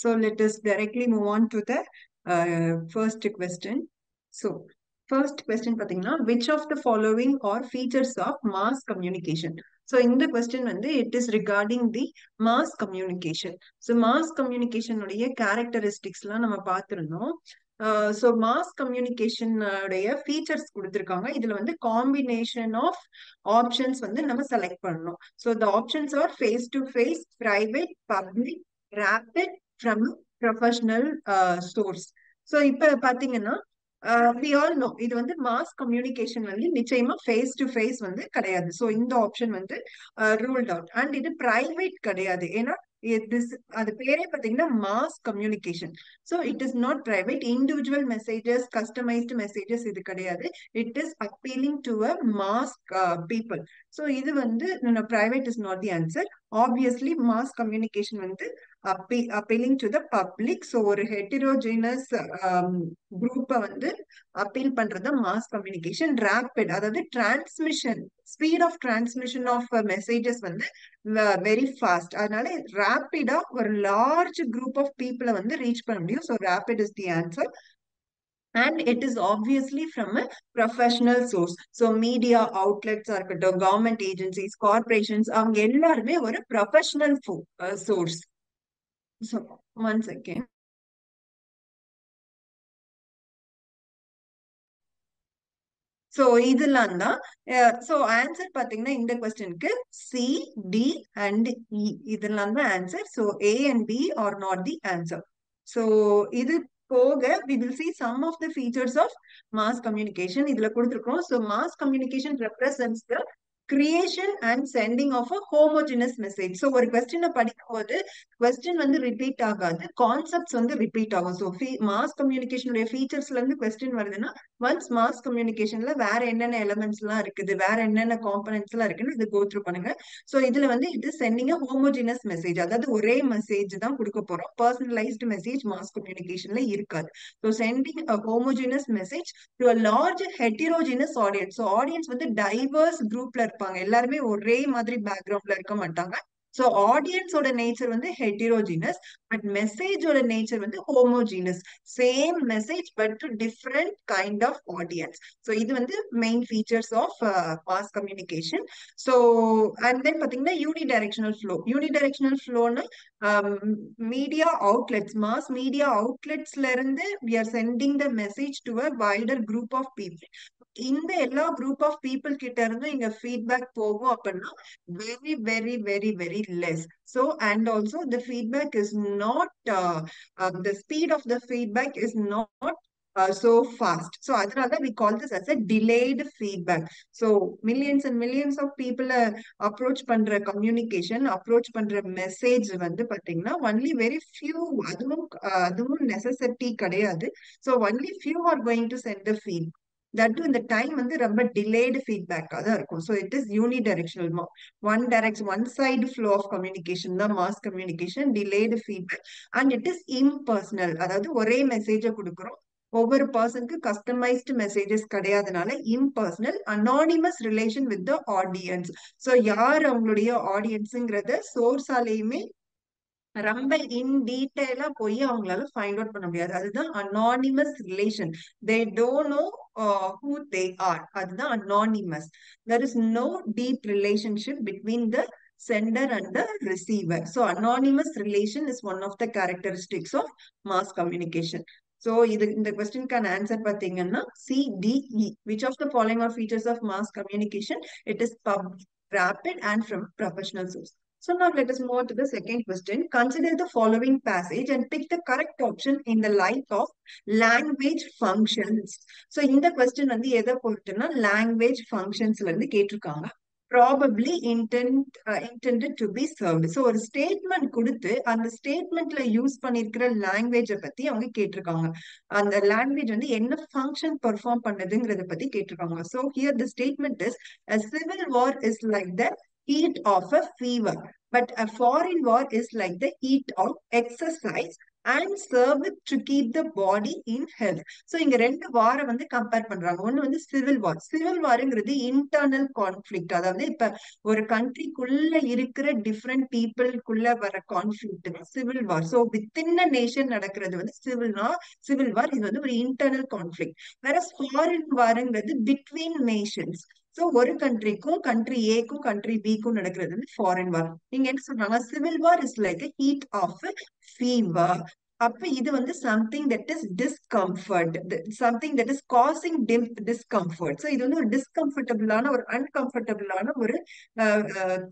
So let us directly move on to the first question. So first question pathina, which of the following are features of mass communication? So in the question it is regarding the mass communication. So mass communication உடைய characteristics எல்லாம் நம்ம பார்த்திருந்தோம். So mass communication உடைய features கொடுத்திருக்காங்க. இதுல combination of options நம்ம select பண்ணணும். So the options are face to face, private, public, rapid, from professional source. So இப்ப பாத்தீங்கன்னா we all know இது mass communication நிச்சயமா face to face கிடையாது. So இந்த option ruled out. And இது private கிடையாது. ஏன்னா அது பேரே பாத்தீங்கன்னா mass communication. So it is not private. Individual messages, customized messages இது கிடையாது. It is appealing to a mass people. So இது private is not the answer. Obviously mass communication appealing to the public. So ஒரு heterogeneous group appeal பண்றது mass communication. Rapid அதாவது transmission, speed of transmission of messages very fast. அதனால rapid ஒரு large group of people reach பண்ண முடியும். So rapid is the answer. And it is obviously from a professional source. So media outlets are government agencies, corporations, அவங்க எல்லாருமே ஒரு professional source. So once again. So இதெல்லாம் தான். So answer பாத்தீங்கன்னா இந்த questionக்கு C, D and E இதெல்லாம் தான் answer. So A and B are not the answer. So இது போக we will see some of the features of mass communication. இதுல கொடுத்திருக்கோம். So mass communication represents the creation and sending of a homogeneous message. So ஒரு question படிக்கும் போது question repeat ஆகாது, concepts repeat ஆகும். So mass communication உடைய featuresல இருந்து question வருதுன்னா once mass communicationல வேற என்னென்ன elements எல்லாம் இருக்குது, வேற என்னென்ன components எல்லாம் இருக்குன்னு இது go through பண்ணுங்க. So இதுல it is sending a homogeneous message. அதாவது ஒரே message தான் கொடுக்க போறோம். Personalized message mass communicationல இருக்காது. So sending a homogeneous message to a large heterogeneous audience. So audience diverse groupல இருப்பாங்க. எல்லாருமே ஒரே மாதிரி பேக்ரவுண்ட்ல இருக்க மாட்டாங்க. So audience ஓட nature heterogeneous, but message ஓட nature homogeneous. Same message but to different kind of audience. So இது main features of mass communication. So and then பாத்தீங்கன்னா unidirectional flow. Unidirectional flow media outlets, mass media outlets ல இருந்து we are sending the message to a wider group of people. இந்த எல்லா group of people கிட்ட இருந்து இங்க feedback போகும் அப்படின்னா very very very very less. So and also the feedback is not the speed of the feedback is not so fast. So அதனால we call this as a delayed feedback. So millions and millions of people approach பண்ற communication, approach பண்ற message பாத்தீங்கன்னா only very few, அதுவும் necessity கிடையாது. So only few are going to send the feedback. That too in the time ரொம்ப delayed feedback தான் இருக்கும். So it is unidirectional. One side flow of communication தான் mass communication, delayed feedback, and it is impersonal. அதாவது ஒரே மெசேஜ கொடுக்கிறோம், ஒவ்வொரு பர்சனுக்கு customised messages கிடையாதுனால impersonal, anonymous relation with the audience. So யார் அவங்களுடைய ஆடியன்ஸுங்கிறத சோர்ஸாலேயுமே ரொம்ப இன் டீடைலா போய் அவங்களால ஃபைண்ட் அவுட் பண்ண முடியாது. அதுதான் anonymous relation. They don't know who they are. அதுதான் anonymous. There is no deep relationship between the sender and the receiver. So anonymous relation is one of the characteristics of mass communication. So இந்த questionக்கான answer பாத்தீங்கன்னா C, D, E. Which of the following are features of mass communication? It is public, rapid and from professional source. So now let us move on to the second question. Consider the following passage and pick the correct option in the light of language functions. So இந்த question எதை பொறுத்துன்னா language functions கேட்டிருக்காங்க. Probably intended to be served. So ஒரு statement கொடுத்து அந்த statementல use பண்ணிருக்கிற language பத்தி அவங்க கேட்டிருக்காங்க. அந்த language என்ன function perform பண்ணுதுங்கிறத பத்தி கேட்டிருக்காங்க. So here the statement is a civil war is like the heat of a fever. But a foreign war is like the heat of exercise and serve to keep the body in health. So இங்க ரெண்டு வாரை வந்து compare பண்றாங்க. ஒண்ணு வந்து civil war. Civil வாருங்கிறது internal conflict. அதாவது இப்ப ஒரு கண்ட்ரிக்குள்ள இருக்கிற டிஃப்ரெண்ட் பீப்புளுக்குள்ள வர கான்ஃபிளிக்ட் தான் civil war. So within a nation நடக்கிறது வந்து சிவில் வார். இது வந்து ஒரு இன்டர்னல் கான்ஃபிளிக்ட். வேற ஃபாரின் வாருங்கிறது பிட்வீன் நேஷன்ஸ். சோ ஒரு கண்ட்ரிக்கும் கண்ட்ரி ஏக்கும் கண்ட்ரி பிக்கும் நடக்கிறது வந்து ஃபாரின் வார். நீங்க என்ன சொல்றாங்க, civil war is like heat of fever. அப்ப இது வந்து something that is discomfort, something that is causing discomfort. So இது வந்து ஒரு டிஸ்கம்ஃபர்டபுளான ஒரு அன்கம்ஃபர்டபுளான ஒரு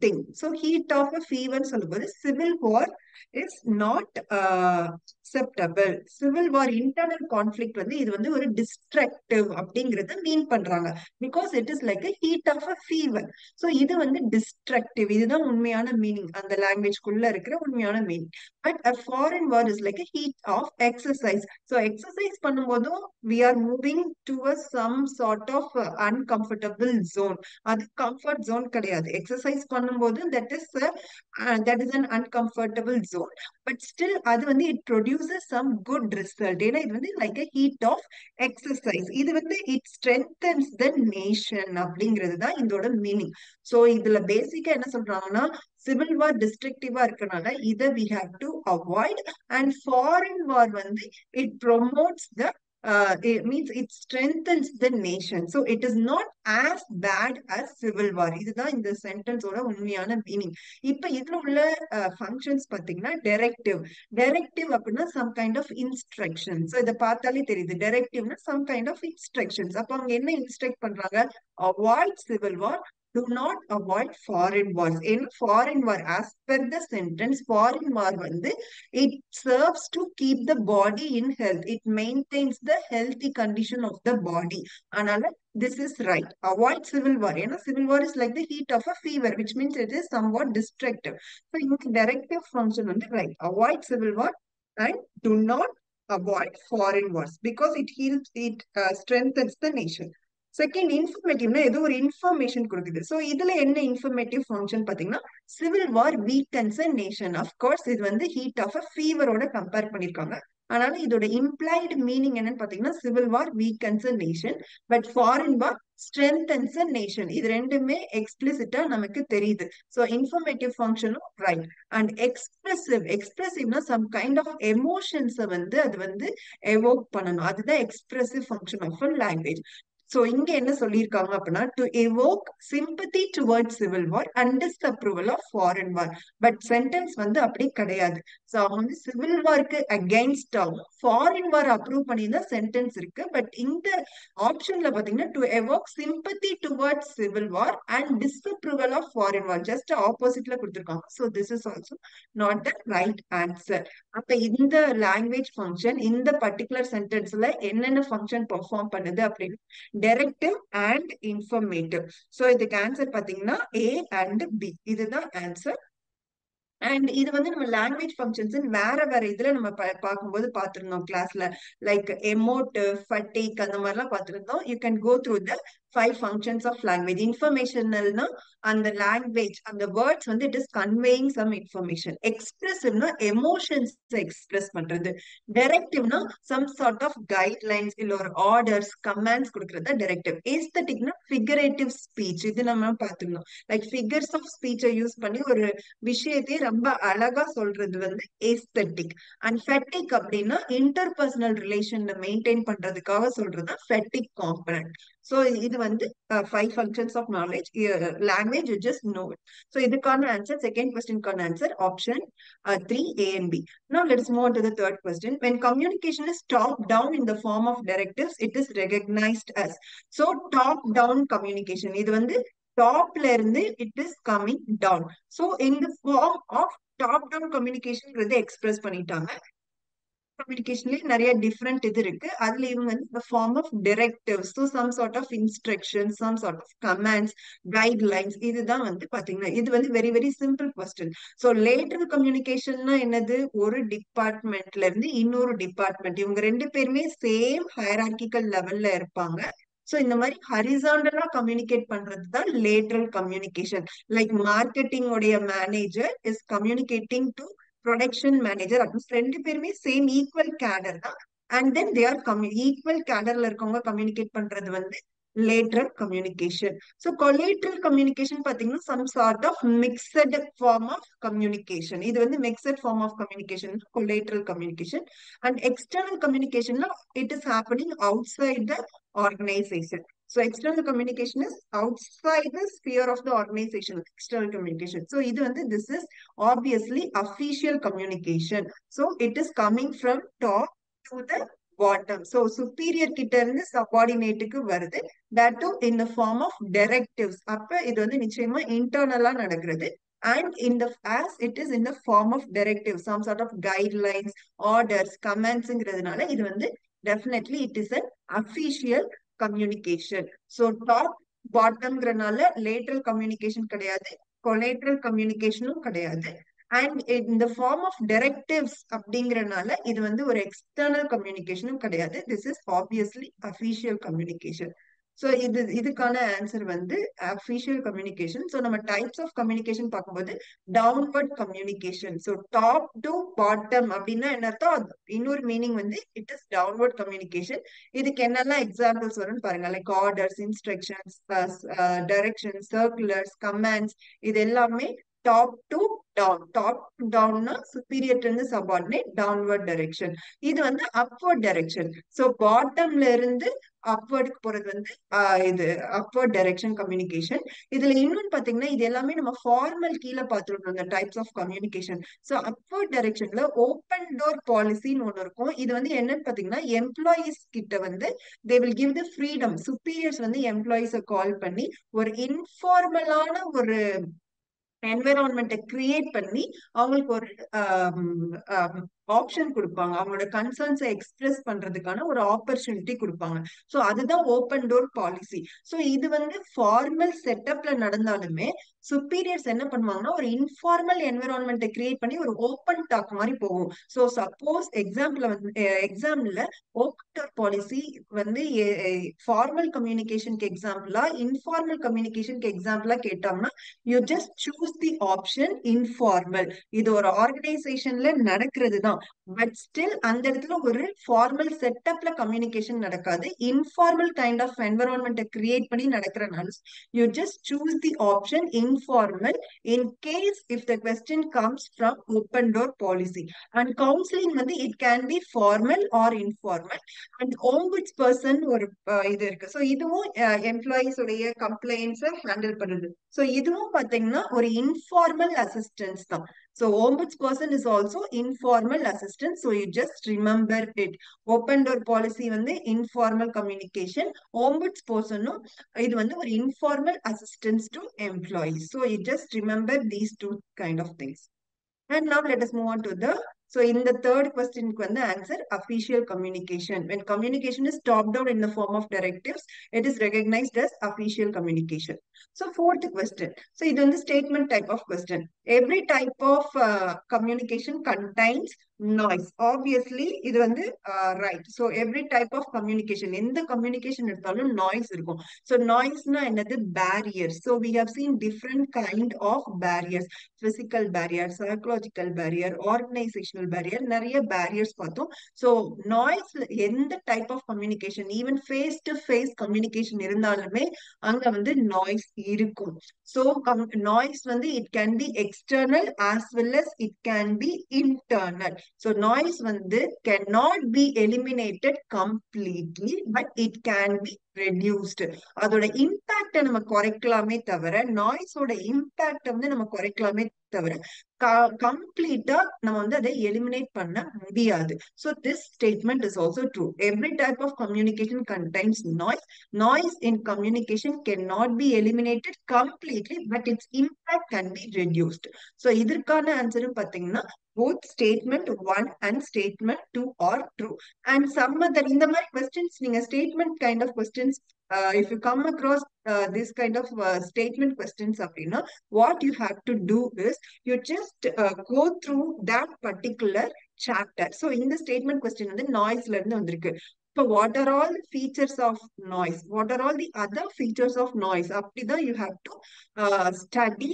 thing. So heat of a fever சொல்லும்போது civil war is not acceptable. Civil war internal conflict வந்து இது வந்து ஒரு டிஸ்ட்ரக்டிவ் அப்படிங்கறத மீன் பண்றாங்க. Because it is like heat of a fever. So இது வந்து டிஸ்ட்ரக்டிவ். இதுதான் உண்மையான மீனிங், அந்த லாங்குவேஜ்குள்ள இருக்கிற உண்மையான meaning. But a foreign war is like heat of exercise. So exercise பண்ணும்போதும் we are moving towards some sort of uncomfortable zone. அது கம்ஃபர்ட் ஜோன் கிடையாது. எக்ஸசைஸ் பண்ணும்போது that is an uncomfortable zone. But still அது வந்து it produces some good result. ஏன்னா இது வந்து like a heat of exercise. இது வந்து it strengthens the nation அப்படிங்கிறது தான் இதோட மீனிங். சோ இதுல பேசிக்கா என்ன சொல்றாங்கன்னா, சிவில் வார் டிஸ்ட்ரக்டிவா இருக்கனால இதை we have to avoid. And foreign war வந்து it promotes the it means it strengthens the nation. So it is not as bad as civil war. இதுதான் இந்த சென்டென்ஸோட உண்மையான மீனிங். இப்ப இதுல உள்ள ஃபங்க்ஷன்ஸ் பாத்தீங்கன்னா டைரக்டிவ் அப்படின்னா some kind of instruction. So இதை பார்த்தாலே தெரியுது, டைரக்டிவ்னா சம் கைண்ட் ஆஃப் இன்ஸ்ட்ரக்ஷன்ஸ். அப்ப அவங்க என்ன இன்ஸ்ட்ரக்ட் பண்றாங்க, avoid civil war, do not avoid foreign wars. In foreign war, as per the sentence, foreign war வந்து it serves to keep the body in health. It maintains the healthy condition of the body. அதனால this is right. Avoid civil war. ஏன்னா civil war is like the heat of a fever, which means it is somewhat destructive. So இந்த directive function வந்து right. Avoid civil war and do not avoid foreign wars because it strengthens the nation. Second, இன்ஃபர்மேட்டிவ்னா ஏதோ ஒரு information கொடுக்குது. So இதுல என்ன informative function பாத்தீங்கன்னா, civil war weakens a nation. Of course இது வந்து ஹீட் ஆஃப் அ ஃபீவரோட கம்பேர் பண்ணிருக்காங்க. அதனால இதோட இம்ப்ளைடு மீனிங் என்னன்னு பாத்தீங்கன்னா, civil war weakens a nation, but foreign war strengthens a nation. இது ரெண்டுமே எக்ஸ்பிளிசிட்டா நமக்கு தெரியுது. சோ இன்ஃபர்மேட்டிவ் ஃபங்க்ஷனும் ரைட். அண்ட் எக்ஸ்பிரசிவ்னா சம் கைண்ட் ஆஃப் எமோஷன்ஸை வந்து அது வந்து எவோக் பண்ணணும். அதுதான் expressive function of a language. So இங்க என்ன சொல்லியிருக்காங்க அப்படின்னா, to evoke sympathy towards civil war and disapproval of foreign war. But sentence வந்து அப்படி கிடையாது. சோ அவங்க வந்து சிவில் வார்க்கு அகெயின்ஸ்டாகவும் ஃபாரின் வார் அப்ரூவ் பண்ணியிருந்தா சென்டென்ஸ் இருக்கு. பட் இந்த ஆப்ஷன்ல பாத்தீங்கன்னா, to evoke sympathy towards civil war and disapproval of foreign war, just ஆப்போசிட்ல கொடுத்திருக்காங்க. So this is also not the right answer. அப்ப இந்த லாங்குவேஜ் ஃபங்க்ஷன் இந்த பர்டிகுலர் சென்டென்ஸ்ல என்னென்ன ஃபங்க்ஷன் பெர்ஃபார்ம் பண்ணுது அப்படின்னு, டைரக்டிவ் அண்ட் இன்ஃபர்மேட்டிவ். சோ இதுக்கு ஆன்சர் பாத்தீங்கன்னா A and B. இதுதான் ஆன்சர். அண்ட் இது வந்து நம்ம லாங்குவேஜ் ஃபங்க்ஷன்ஸ் வேற இதுல நம்ம பார்க்கும்போது பார்த்திருந்தோம் கிளாஸ்ல, லைக் எமோட்டிவ், ஃபட்டிக், அந்த மாதிரிலாம் பார்த்திருந்தோம். You can go through the 5 functions of language. இன்ஃபர்மேஷனல்னா அந்த லாங்குவேஜ், அந்த வேர்ட்ஸ் வந்து it is conveying some information. எக்ஸ்பிரசிவ்னா எமோஷன்ஸ் எக்ஸ்பிரஸ் பண்றது. டைரக்டிவ்னா சம் சார்ட் ஆஃப் கைட்லைன்ஸ் இல்ல ஒரு ஆர்டர்ஸ், கமாண்ட்ஸ் கொடுக்கறது டைரக்டிவ். ஏஸ்தட்டிக்னா ஃபிகரேட்டிவ் ஸ்பீச். இது நம்ம பார்த்திருந்தோம். லைக் ஃபிகர்ஸ் ஆஃப் ஸ்பீச்சை யூஸ் பண்ணி ஒரு விஷயத்தையே ரொம்ப அழகா சொல்றது வந்து ஏஸ்தட்டிக். அண்ட் ஃபெட்டிக் அப்படின்னா இன்டர்பர்சனல் ரிலேஷன் மெயின்டைன் பண்றதுக்காக சொல்றது ஃபெட்டிக் காம்பனன்ட். So இது வந்து 5 functions of knowledge language, you just know it. So இதுக்கான ஆன்சர், செகண்ட் கொஸ்டின்கான answer option 3 A and B. Now let's move on to the third question. When communication is top down in the form of directives, it is recognized as. So top down communication, இது வந்து டாப்ல இருந்து it is coming down. So in the form of top down communication express பண்ணிட்டாங்க. கம்யூனிகேஷன்லயே நிறைய different இது இருக்கு. அதுல இவங்க வந்து இந்த form of directives, so some sort of instruction, some sort of commands, guidelines, இதுதான் வந்து பாத்தீங்கன்னா இது வந்து very very simple question. So lateral கம்யூனிகேஷன்னா என்னது, ஒரு டிபார்ட்மெண்ட்ல இருந்து இன்னொரு டிபார்ட்மெண்ட், இவங்க ரெண்டு பேருமே சேம் ஹையரார்கிக்கல் லெவல்ல இருப்பாங்க. சோ இந்த மாதிரி ஹரிசாண்டலா கம்யூனிகேட் பண்றது தான் லேட்ரல் கம்யூனிகேஷன். லைக் மார்க்கெட்டிங் உடைய manager is communicating to production manager அப்படின்னு ரெண்டு பேருமே சேம் ஈக்குவல் கேடர் தான். And then they are equal கேடர்ல இருக்கவங்க கம்யூனிகேட் பண்றது வந்து lateral communication. So collateral communication பாத்தீங்கன்னா some sort of mixed form of communication. இது வந்து mixed form of communication collateral communication. And external கம்யூனிகேஷன்ல it is happening outside the organization. So external communication is outside the sphere of the organization, external communication. So இது வந்து this is obviously official communication. So it is coming from top to the bottom. So superior கிட்ட இருந்து subordinate க்கு வருது. That too in the form of directives. அப்ப இது வந்து நிச்சயமா இன்டர்னலா நடக்கிறது. And in the as it is in the form of directives, some sort of guidelines, orders, commandsங்கிறதுனால இது வந்து definitely it is an official communication. So top bottomங்கிறனால lateral communication கிடையாது, collateral communicationும் கிடையாது. And in the form of directives அப்படிங்கறனால இது வந்து ஒரு external communicationும் கிடையாது. This is obviously official communication. So இதுக்கான ஆன்சர் வந்து அஃபிஷியல் கம்யூனிகேஷன். ஸோ நம்ம டைப்ஸ் ஆஃப் கம்யூனிகேஷன் பார்க்கும்போது downward communication. So top to bottom அப்படின்னா என்ன அர்த்தம்? இன்னொரு மீனிங் வந்து இட் இஸ் டவுன்வர்ட் கம்யூனிகேஷன். இதுக்கு என்னெல்லாம் எக்ஸாம்பிள்ஸ் வரும்னு பாருங்க. Like orders, instructions, directions, circulars, commands, இது எல்லாமே டாப் டு டவுன். டாப் டவுன்னா சுப்பீரியர் இருந்து சபார்டினேட், டவுன்வர்ட் டைரக்ஷன். இது வந்து அப்வர்ட் டைரக்ஷன். ஸோ பாட்டம்ல இருந்து அப்வர்டுக்கு போறது வந்து இது அப்வர்ட் டைரக்ஷன் கம்யூனிகேஷன். இதுல இன்னொன்னு பாத்தீங்கன்னா இது எல்லாமே நம்ம ஃபார்மல் கீழே பார்த்துருக்கோம் இந்த types of communication. So upward டைரக்ஷன்ல ஓப்பன் டோர் பாலிசின்னு ஒண்ணு இருக்கும். இது வந்து என்னன்னு பாத்தீங்கன்னா எம்ப்ளாயீஸ் கிட்ட வந்து they will give the freedom. Superiors வந்து எம்ப்ளாயீஸை கால் பண்ணி ஒரு இன்ஃபார்மலான ஒரு என்விரான்மெண்ட்டை கிரியேட் பண்ணி அவங்களுக்கு ஒரு ஆப்ஷன் கொடுப்பாங்க. அவங்களோட கன்சர்ன்ஸை எக்ஸ்பிரஸ் பண்றதுக்கான ஒரு ஆப்பர்ச்சுனிட்டி கொடுப்பாங்க. ஸோ அதுதான் ஓப்பன் டோர் பாலிசி. ஸோ இது வந்து ஃபார்மல் செட்டப்ல நடந்தாலுமே சுப்பீரியர்ஸ் என்ன பண்ணுவாங்கன்னா ஒரு இன்ஃபார்மல் என்விரான்மெண்ட்டை கிரியேட் பண்ணி ஒரு ஓப்பன் டாக் மாதிரி போகும். ஸோ சப்போஸ் எக்ஸாம்ல ஓப்பன் டோர் பாலிசி வந்து ஃபார்மல் கம்யூனிகேஷனுக்கு எக்ஸாம்பிளா இன்ஃபார்மல் கம்யூனிகேஷனுக்கு எக்ஸாம்பிளா கேட்டாங்கன்னா you just choose the option informal. இது ஒரு ஆர்கனைசேஷன்ல நடக்கிறது தான். பட் ஸ்டில் அந்த இடத்துல ஒரு ஃபார்மல் செட்டப்ல கம்யூனிகேஷன் நடக்காது. இன்ஃபார்மல் கைண்ட் ஆஃப் என்விரான்மெண்ட்டை கிரியேட் பண்ணி நடக்கிறனால you just choose the option informal in case if the question comes from open door policy. And counselling வந்து it can be formal or informal. And ombudsperson ஒரு இது இருக்கு. So இதுவும் employees உடைய கம்ப்ளைண்ட்ஸை handle பண்ணுது. So இதுவும் பாத்தீங்கன்னா ஒரு இன்ஃபார்மல் அசிஸ்டன்ஸ் தான். So ombudsperson is also informal assistance. So you just remember it. Open door policy வந்து informal communication. Ombudsperson இது வந்து ஒரு informal assistance to employees. So you just remember these two kind of things. And now let us move on to the so in the third question the answer official communication. When communication is top down in the form of directives, it is recognized as official communication. So fourth question. So இது வந்து statement type of question. Every type of communication contains noise. Obviously இது வந்து right. So every type of communication, எந்த communication எடுத்தாலும் noise இருக்கும். So noise னா என்னது? Barriers. So we have seen different kind of barriers. Physical barrier, psychological barrier, organizational barrier, நிறைய barriers பார்த்தோம். So noise எந்த type of communication, even face to face communication இருந்தாலுமே அங்க வந்து noise இருக்கும். So noise வந்து it can be external as well as it can be internal. So noise வந்து cannot be eliminated completely, but it can be reduced. அதோட இம்பாக்ட நம்ம குறைக்கலாமே தவிர நாய்ஸோட இம்பாக்ட வந்து நம்ம குறைக்கலாமே தவிர கம்ப்ளீட்டா நம்ம வந்து அதை எலிமினேட் பண்ண முடியாது. So this statement is also true. Every type of communication contains noise. Noise in communication cannot be eliminated completely, but its impact can be reduced. So இதற்கான ஆன்சரும் பாத்தீங்கன்னா both statement 1 and statement 2 are true. And some other இந்த மாதிரி questions நீங்க statement kind of questions if you come across this kind of statement questions அப்படின்னா what you have to do is you just go through that particular chapter. So இந்த statement question வந்து noise ல இருந்து வந்திருக்கு. So what are all the features of noise? What are all the other features of noise? அப்படிதான் you have to study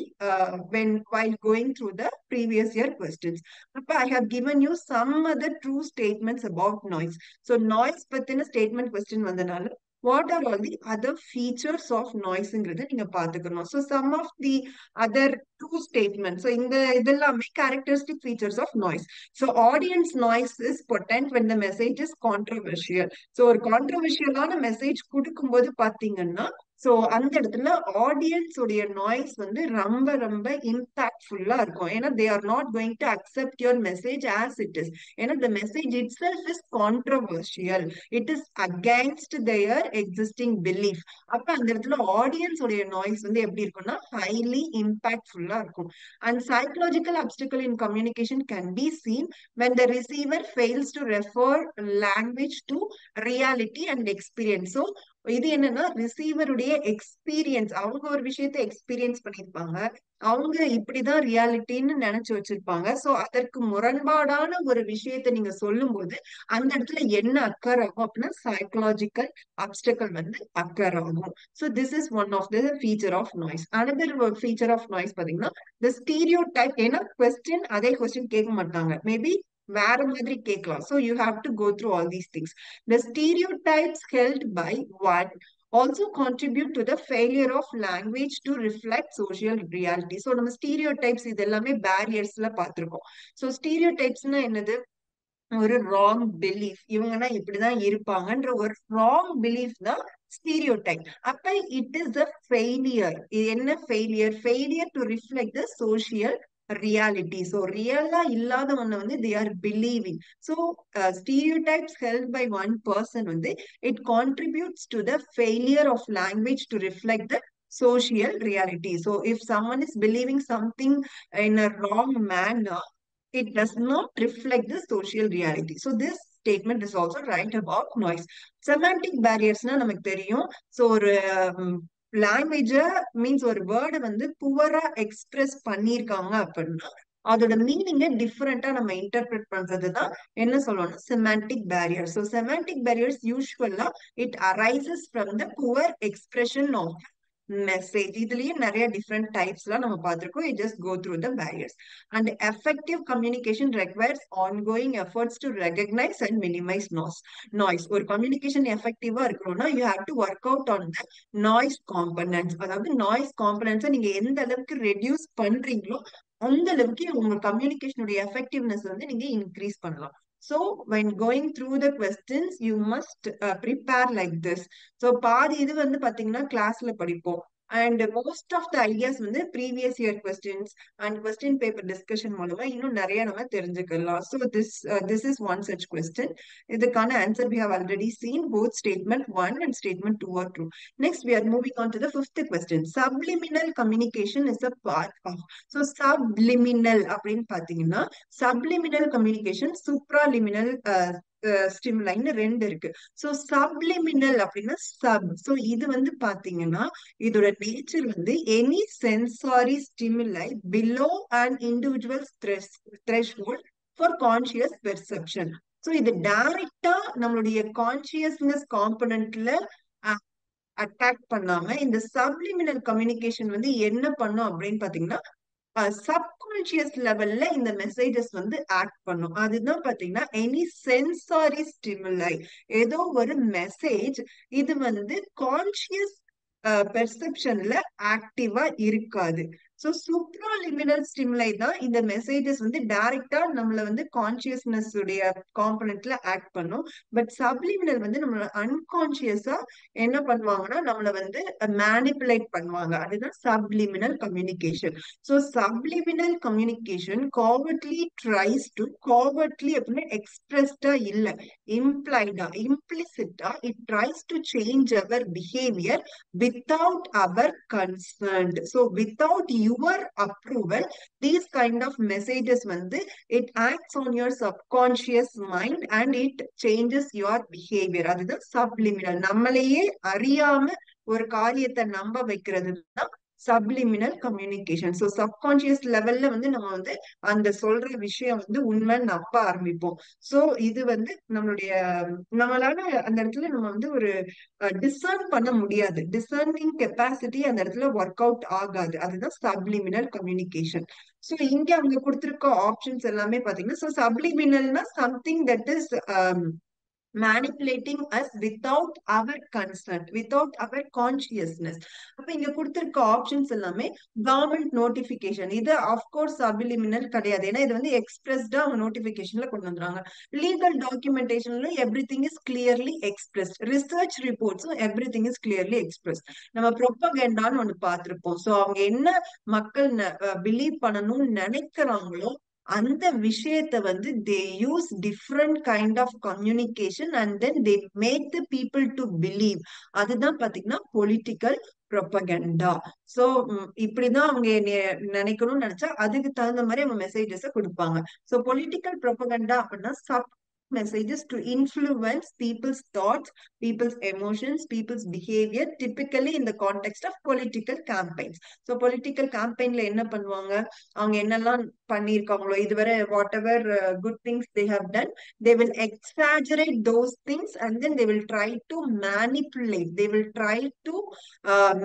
while going through the previous year questions. அப்ப I have given you some other true statements about noise. So noise பத்தின statement question வந்தனால what are all the other features of noise-ங்கிறத நீங்க பாத்துக்கணும். So some of the other true statements. So இந்த இதெல்லாமே characteristic features of noise. So audience noise is potent when the message is controversial. So ஒரு கான்ட்ரவர்ஷியலான message கொடுக்கும்போது பாத்தீங்கன்னா so அந்த இடத்துல audience உடைய நாய்ஸ் வந்து ரொம்ப ரொம்ப இம்பாக்ட்ஃபுல்லா இருக்கும். ஏன்னா they are not going to accept your message as it is. ஏன்னா the message itself is controversial. It is against their existing belief. அப்ப அந்த இடத்துல ஆடியன்ஸ் உடைய நாய்ஸ் வந்து எப்படி இருக்கும்னா ஹைலி இம்பாக்ட்ஃபுல்லா இருக்கும். And psychological optical in communication can be seen when the receiver fails to refer language to reality and experience. So இது என்னன்னா ரிசீவருடைய எக்ஸ்பீரியன்ஸ், அவங்க ஒரு விஷயத்த எக்ஸ்பீரியன்ஸ் பண்ணிருப்பாங்க, அவங்க இப்படிதான் ரியாலிட்டின்னு நினைச்சு வச்சிருப்பாங்க. சோ அதற்கு முரண்பாடான ஒரு விஷயத்த நீங்க சொல்லும் போது அந்த இடத்துல என்ன அக்கர் ஆகும் அப்படின்னா சைக்கலாஜிக்கல் அப்டிக்கல் வந்து அக்கர் ஆகும். So this is one of the feature of noise. Another feature of noise பாத்தீங்கன்னா த ஸ்டீரியோ டைப். ஏன்னா கொஸ்டின் அதே கொஸ்டின் கேட்க மாட்டாங்க, மேபி வேற மாதிரி கேட்கலாம். So you have to go through all these things. The stereotypes held by one also contribute to the failure of language to reflect social reality. So நம்ம stereotypes இது எல்லாமே barriersல பார்த்திருக்கோம். So stereotypesனா என்னது? ஒரு ராங் பிலீஃப், இவங்கன்னா இப்படிதான் இருப்பாங்கன்ற ஒரு ராங் பிலீஃப் தான் stereotype. அப்ப இட் இஸ் அ ஃபெயிலியர். இது என்ன failure? Failure to reflect the social reality. So ரியலா இல்லாத ஒண்ணு வந்து they are believing. So stereotypes held by one person வந்து it contributes to the failure of language to reflect the social reality. So if someone is believing something in a wrong manner, it does not reflect the social reality. So this statement is also right about noise. Semantic barriers na நமக்கு தெரியும். So ஒரு லாங்குவேஜ means ஒரு வேர்டை வந்து புவரா express பண்ணிருக்காங்க அப்படின்னா அதோட மீனிங்க டிஃபரெண்டா நம்ம இன்டர்பிரட் பண்றதுதான் என்ன சொல்லணும்னா semantic barrier. So semantic barriers usually it arises from the poor expression of message. இதுலயே நிறைய டிஃப்ரெண்ட் டைப்ஸ் எல்லாம் நம்ம பார்த்திருக்கோம். You just go through the barriers. And effective communication requires ongoing efforts to recognize and minimize noise. ஒரு communication எஃபெக்டிவா இருக்கணும்னா you have to work out on the noise components. அதாவது noise காம்பனன்ட்ஸை நீங்க எந்த அளவுக்கு ரெடியூஸ் பண்றீங்களோ அந்த அளவுக்கு உங்க கம்யூனிகேஷனுடைய எஃபெக்டிவ்னஸ் வந்து நீங்க இன்க்ரீஸ் பண்ணலாம். So when going through the questions, you must prepare like this. So பாதி இது வந்து பாத்தீங்கன்னா கிளாஸ்ல படிப்போம். And most of the ideas வந்து previous year questions and question paper discussion மூலமா இன்னும் நிறைய நம்ம தெரிஞ்சுக்கலாம். So this is one such question. இதுக்கான answer we have already seen. Both statement 1 and statement 2 are true. Next we are moving on to the fifth question. Subliminal communication is a part of. So subliminal அப்படின்னு பாத்தீங்கன்னா subliminal communication, supraliminal ஸ்டிமுலைன்னு ரெண்டு இருக்கு. So subliminal அப்படின்னா sub. So இது வந்து பாத்தீங்கன்னா இதோட nature வந்து any sensory ஸ்டிமுலை below and individual threshold for conscious perception. So இது டைரக்டா நம்மளுடைய கான்சியஸ்னஸ் காம்பனன்ட்ல அட்டாக் பண்ணாம இந்த சப்லிமினல் கம்யூனிகேஷன் வந்து என்ன பண்ணும் அப்படின்னு பாத்தீங்கன்னா சப்கான்சியஸ் லெவல்ல இந்த மெசேஜஸ் வந்து ஆக்ட் பண்ணும். அதுதான் பாத்தீங்கன்னா எனி சென்சாரி ஸ்டிமுலை. ஏதோ ஒரு மெசேஜ் இது வந்து கான்சியஸ் பெர்செப்ஷன்ல ஆக்டிவா இருக்காது. சோ சூப்ராலிமினல் ஸ்டிமுலை தான் இந்த மெசேஜஸ் வந்து டைரக்டா நம்மள வந்து கான்சியஸ்னஸ் உடைய காம்பனன்ட்ல ஆக்ட் பண்ணும். பட் சப்லிமினல் வந்து நம்மள அன்கான்சியஸா என்ன பண்ணுவாங்கன்னா நம்மள வந்து மேனிப்புலேட் பண்ணுவாங்க. அதுதான் subliminal communication. So subliminal communication covertly tries to, covertly அப்படின்னு எக்ஸ்பிரஸ்டா இல்ல, இம்ப்ளைடா இம்ப்ளிசிட்டா it tries to change our behaviour without our consent. So without your approval, these kind of messages வந்து it acts on your subconscious mind and it changes your behavior. அதுதான் subliminal. நம்மளையே அறியாம ஒரு காரியத்தை நம்ப வைக்கிறது தான் சப்லிமினல் கம்யூனிகேஷன். ஸோ சப்கான்சியஸ் லெவல்ல வந்து நம்ம வந்து அந்த சொல்ற விஷயம் வந்து உண்மைன்னு நம்ப ஆரம்பிப்போம். சோ இது வந்து நம்மளால அந்த இடத்துல நம்ம வந்து ஒரு டிசர்ன் பண்ண முடியாது. டிசர்னிங் கெப்பாசிட்டி அந்த இடத்துல ஒர்க் அவுட் ஆகாது. அதுதான் சப்லிமினல் கம்யூனிகேஷன். சோ இங்க அவங்க கொடுத்திருக்க ஆப்ஷன்ஸ் எல்லாமே பாத்தீங்கன்னா, சோ சப்லிமினல்னா something that is manipulating us without our consent, without our consciousness. அப்ப இங்க கொடுத்திருக்க ஆப்ஷன்ஸ் எல்லாமே கவர்மெண்ட் நோட்டிபிகேஷன். இது அஃப்கோர்ஸ் சப்லிமினல் கிடையாது. ஏன்னா இது வந்து எக்ஸ்பிரஸ்டா அவங்க நோட்டிபிகேஷன்ல கொண்டு வந்துறாங்க. லீகல் டாக்குமெண்டேஷன்ல every thing is clearly expressed. Research ரிப்போர்ட்ஸும் every thing is clearly expressed. நம்ம ப்ரொபகேண்டான்னு ஒண்ணு பார்த்திருப்போம். சோ அவங்க என்ன மக்கள் பிலீவ் பண்ணணும்னு நினைக்கிறாங்களோ அந்த விஷயத்த வந்து they use different kind of communication and then they make the people to believe. அதுதான் பாத்தீங்கன்னா பொலிட்டிக்கல் ப்ரொபகண்டா. சோ இப்படிதான் அவங்க நினைக்கணும்னு நினைச்சா அதுக்கு தகுந்த மாதிரி அவங்க மெசேஜஸ் கொடுப்பாங்க. சோ பொலிட்டிக்கல் ப்ரொபகண்டா அப்படின்னா messages to influence people's thoughts, people's emotions, people's behavior, typically in the context of political campaigns. So political campaignல என்ன பண்ணுவாங்க, அவங்க என்னெல்லாம் பண்ணிருக்காங்களோ இதுவரை whatever good things they have done, they will exaggerate those things and then they will try to manipulate, they will try to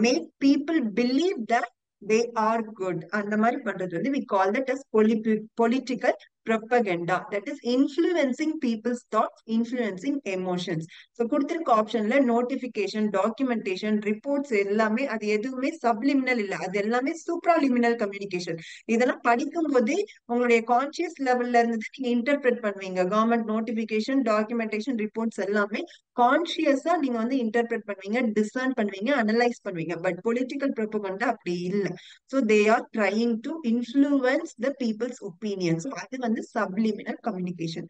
make people believe that they are good. அந்த மாதிரி பண்றது வந்து we call that as political propaganda, that is influencing people's thoughts, influencing emotions. So கொடுத்திருக்க ஆப்ஷன்ல notification, documentation, reports எல்லாமே அது எதுவுமே subliminal இல்ல, அது எல்லாமே சூப்ராலிமினல் கம்யூனிகேஷன். இதெல்லாம் படிக்கும் போதே உங்களுடைய கான்சியஸ் லெவல்ல இருந்து நீங்க இன்டர்பிரட் பண்ணுவீங்க. கவர்மெண்ட் நோட்டிபிகேஷன், டாக்குமெண்டேஷன், ரிப்போர்ட்ஸ் எல்லாமே கான்சியஸா நீங்க வந்து இன்டர்பிரட் பண்ணுவீங்க, டிசர்ன் பண்ணுவீங்க, அனலைஸ் பண்ணுவீங்க. பட் பொலிட்டிக்கல் ப்ரொபகண்டா அப்படி இல்ல. So they are trying to influence the people's opinion. So அது வந்து subliminal communication.